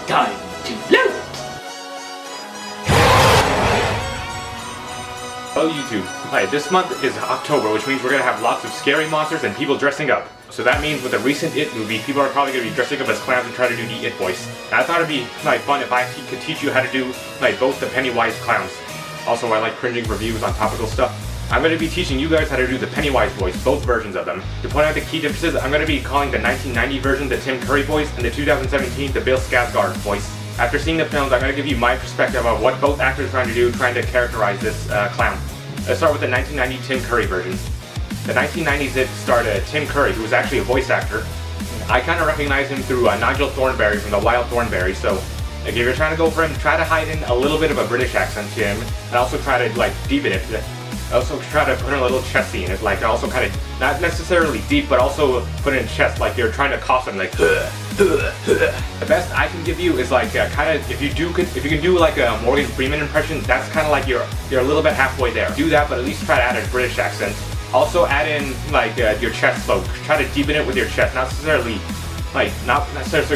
Time to float! Hello YouTube. Hi, this month is October, which means we're going to have lots of scary monsters and people dressing up. So that means with the recent It movie, people are probably going to be dressing up as clowns and try to do the It voice. And I thought it'd be fun if I could teach you how to do both the Pennywise clowns. Also, I like cringing reviews on topical stuff. I'm going to be teaching you guys how to do the Pennywise voice, both versions of them. To point out the key differences, I'm going to be calling the 1990 version the Tim Curry voice and the 2017 the Bill Skarsgård voice. After seeing the films, I'm going to give you my perspective of what both actors are trying to do, trying to characterize this clown. Let's start with the 1990 Tim Curry version. The 1990s It starred Tim Curry, who was actually a voice actor. I kind of recognize him through Nigel Thornberry from the Wild Thornberry, so if you're trying to go for him, try to hide in a little bit of a British accent to him, and also try to deepen it. Also try to put in a little chesty in it, also kind of, not necessarily deep, but also put it in chest, like you're trying to cough him, The best I can give you is kind of, if you can do like a Morgan Freeman impression, that's kind of like you're a little bit halfway there. Do that, but at least try to add a British accent. Also add in your chest flow. Try to deepen it with your chest, not necessarily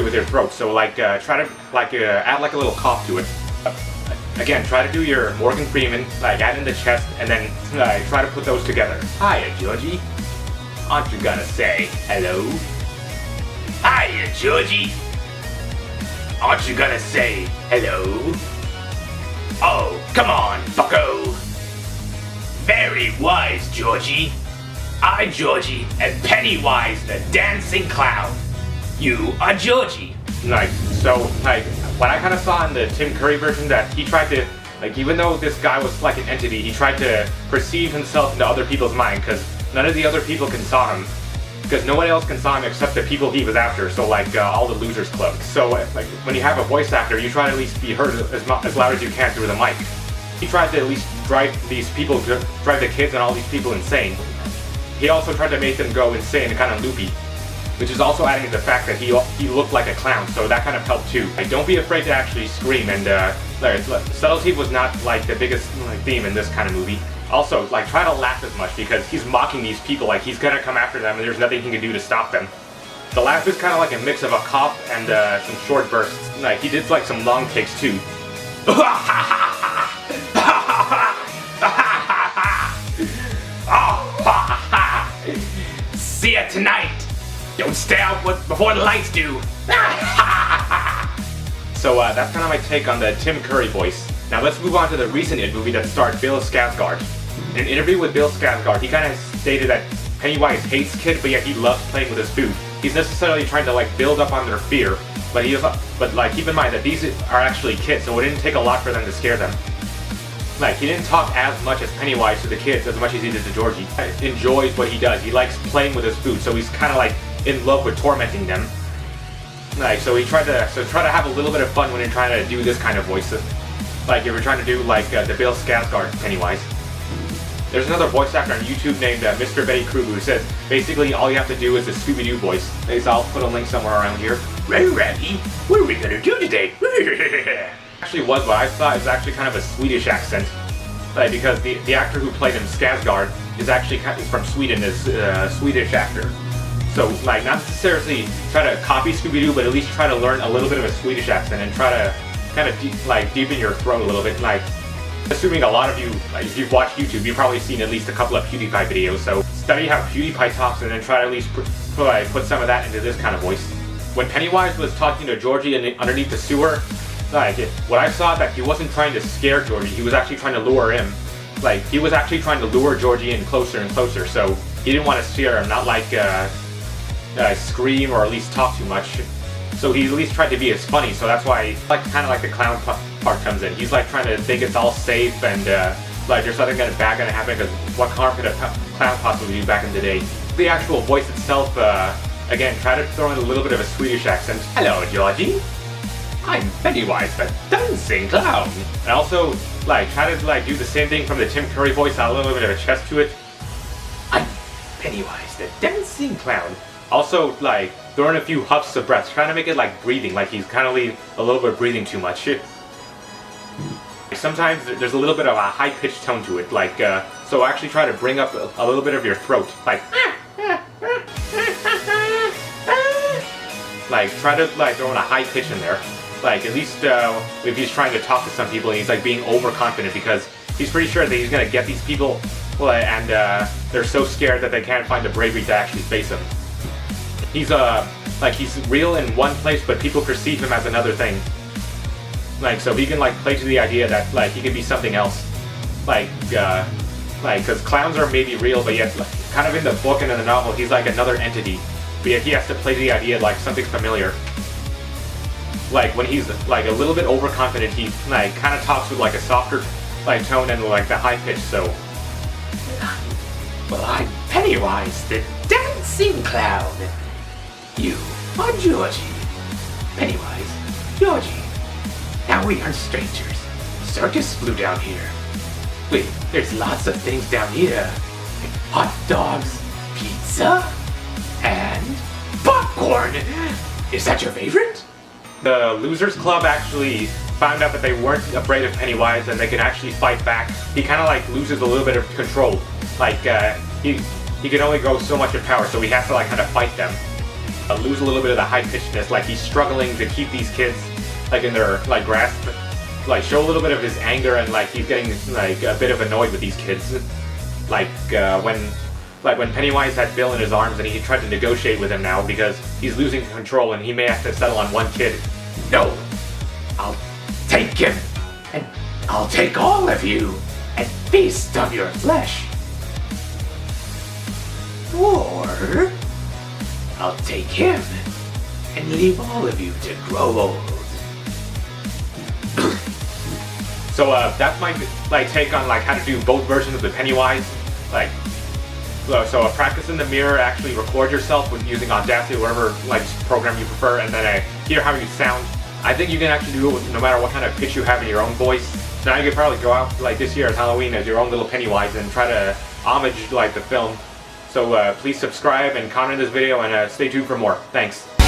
with your throat. So try to add a little cough to it. Again, try to do your Morgan Freeman, add in the chest, and then try to put those together. Hiya, Georgie. Aren't you gonna say hello? Hiya, Georgie. Aren't you gonna say hello? Oh, come on, bucko. Very wise, Georgie. I, Georgie, am Pennywise the dancing clown. You are Georgie. What I kind of saw in the Tim Curry version, that he tried to, even though this guy was like an entity, he tried to perceive himself into other people's mind, because none of the other people can saw him. Because no one else can saw him except the people he was after, so all the Losers Club. So when you have a voice actor, you try to at least be heard as loud as you can through the mic. He tried to at least drive the kids and all these people insane. He also tried to make them go insane and kind of loopy, which is also adding to the fact that he looked like a clown, so that kind of helped too. Don't be afraid to actually scream, and subtlety was not the biggest theme in this kind of movie. Also, try to laugh as much, because he's mocking these people, he's gonna come after them and there's nothing he can do to stop them. The laugh is kind of like a mix of a cough and some short bursts. He did some long takes too. See ya tonight! Don't stay out before the lights do! So that's kind of my take on the Tim Curry voice. Now let's move on to the recent It movie that starred Bill Skarsgård. In an interview with Bill Skarsgård, he kind of stated that Pennywise hates kids, but yet he loves playing with his food. He's necessarily trying to build up on their fear, but keep in mind that these are actually kids, so it didn't take a lot for them to scare them. He didn't talk as much as Pennywise to the kids as much as he did to Georgie. He enjoys what he does. He likes playing with his food, so he's kind of in love with tormenting them. So he try to have a little bit of fun when you're trying to do this kind of voice. If you're trying to do the Bill Skarsgård Pennywise. There's another voice actor on YouTube named Mr. Betty Kruger, who says basically all you have to do is the Scooby-Doo voice. I'll put a link somewhere around here. Ray Randy, what are we gonna do today? Actually was what I thought is actually kind of a Swedish accent. Because the actor who played him, Skarsgård, is actually from Sweden, is a Swedish actor. So not necessarily try to copy Scooby-Doo, but at least try to learn a little bit of a Swedish accent and try to kind of deepen your throat a little bit. Assuming a lot of you, if you've watched YouTube, you've probably seen at least a couple of PewDiePie videos, so study how PewDiePie talks and then try to at least put some of that into this kind of voice. When Pennywise was talking to Georgie underneath the sewer, what I saw that he wasn't trying to scare Georgie, he was actually trying to lure him. He was actually trying to lure Georgie in closer and closer, so he didn't want to scare him, not scream or at least talk too much. So he at least tried to be as funny, so that's why kind of the clown part comes in. He's trying to think it's all safe and there's nothing bad gonna happen, because what harm could a clown possibly do back in the day? The actual voice itself, again, try to throw in a little bit of a Swedish accent. Hello, Georgie. I'm Pennywise the dancing clown. And also, try to do the same thing from the Tim Curry voice, add a little bit of a chest to it. I'm Pennywise the dancing clown. Also, throw in a few huffs of breath, trying to make it breathing, he's kind of a little bit breathing too much. Sometimes there's a little bit of a high-pitched tone to it, so actually try to bring up a little bit of your throat, like try to like throw in a high pitch in there. Like at least if he's trying to talk to some people and he's like being overconfident because he's pretty sure that he's gonna get these people, and they're so scared that they can't find the bravery to actually face him. He's like he's real in one place, but people perceive him as another thing. Like so he can like play to the idea that like he can be something else. Like because clowns are maybe real, but yet like, kind of in the book and in the novel he's like another entity. But yet he has to play to the idea like something familiar. Like when he's like a little bit overconfident, he like kind of talks with like a softer like tone and like the high pitch. So, well, I'm Pennywise, the dancing clown. You are Georgie. Pennywise, Georgie. Now we aren't strangers. Circus flew down here. Wait, there's lots of things down here. Hot dogs, pizza, and popcorn. Is that your favorite? the Losers Club actually found out that they weren't afraid of Pennywise and they can actually fight back. He kind of like loses a little bit of control. Like he can only go so much in power, so he has to like kind of fight them. Lose a little bit of the high-pitchedness, like he's struggling to keep these kids like in their like grasp, like show a little bit of his anger, and like he's getting like a bit of annoyed with these kids. Like when Pennywise had Bill in his arms and he tried to negotiate with him now because he's losing control and he may have to settle on one kid. No, I'll take him, and I'll take all of you and feast on your flesh. Or I'll take him and leave all of you to grow old. So that's my like take on like how to do both versions of the Pennywise. Like so practice in the mirror, actually record yourself with using Audacity or whatever like program you prefer, and then hear how you sound. I think you can actually do it with, no matter what kind of pitch you have in your own voice. So now you can probably go out like this year as Halloween as your own little Pennywise and try to homage like the film. So please subscribe and comment this video and stay tuned for more. Thanks.